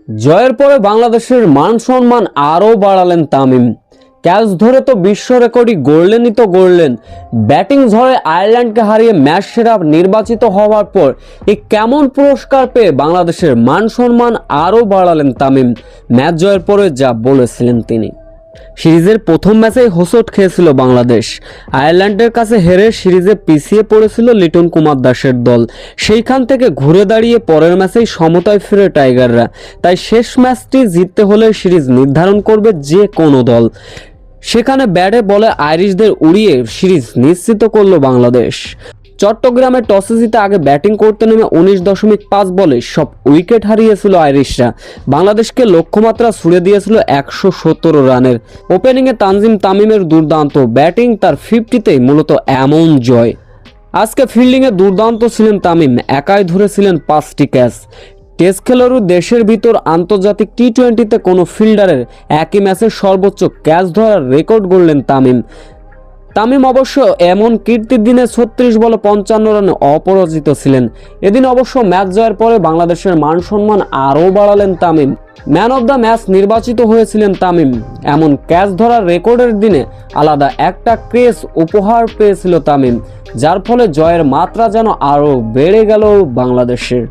জয়ের পরে বাংলাদেশের মান সম্মান আরও বাড়ালেন তামিম। ক্যাচ ধরে তো বিশ্ব রেকর্ডই গড়লেন। ব্যাটিং ঝড়ে আয়ারল্যান্ডকে হারিয়ে ম্যাচ সেরা নির্বাচিত হওয়ার পর এই কেমন পুরস্কার পেয়ে বাংলাদেশের মান সম্মান আরও বাড়ালেন তামিম। ম্যাচ জয়ের পরে যা বলেছিলেন তিনি। সিরিজের প্রথম ম্যাচেই হোঁচট খেয়েছিল বাংলাদেশ। আয়ারল্যান্ডের কাছে হেরে সিরিজে পিছিয়ে পড়েছিল লিটন কুমার দাসের দল। সেইখান থেকে ঘুরে দাঁড়িয়ে পরের ম্যাচেই সমতায় ফিরে টাইগাররা। তাই শেষ ম্যাচটি জিততে হলে সিরিজ নির্ধারণ করবে যে কোনো দল। সেখানে ব্যাটে বলে আইরিশদের উড়িয়ে সিরিজ নিশ্চিত করল বাংলাদেশ। চট্টগ্রামে টসে জিতে আগে ব্যাটিং করতে নেমে 19.5 বলে সব উইকেট হারিয়েছিল আইরিশরা। বাংলাদেশকে লক্ষ্যমাত্রা ছুড়ে দিয়েছিল 117 রানের। ওপেনিংয়ে তামিমের দুর্দান্ত ব্যাটিং, তার 50তেই মূলত এমন জয়। আজকে ফিল্ডিংয়ে দুর্দান্ত ছিলেন তামিম, একাই ধরেছিলেন 5টি ক্যাচ। টেস্ট খেলারও দেশের ভিতর আন্তর্জাতিক টি-20তে কোনো ফিল্ডারের একই ম্যাচে সর্বোচ্চ ক্যাচ ধরার রেকর্ড গড়লেন তামিম অবশ্য এমন কীর্তির দিনে 36 বলে 55 রানে অপরাজিত ছিলেন। এদিন অবশ্য ম্যাচ জয়ের পরে বাংলাদেশের মান সম্মান আরও বাড়ালেন Tamim. Man of the match নির্বাচিত হয়েছিলেন তামিম। এমন ক্যাচ ধরার রেকর্ডের দিনে আলাদা একটা ক্রেজ উপহার পেয়েছিল তামিম, যার ফলে জয়ের মাত্রা যেন আরও বেড়ে গেল বাংলাদেশের।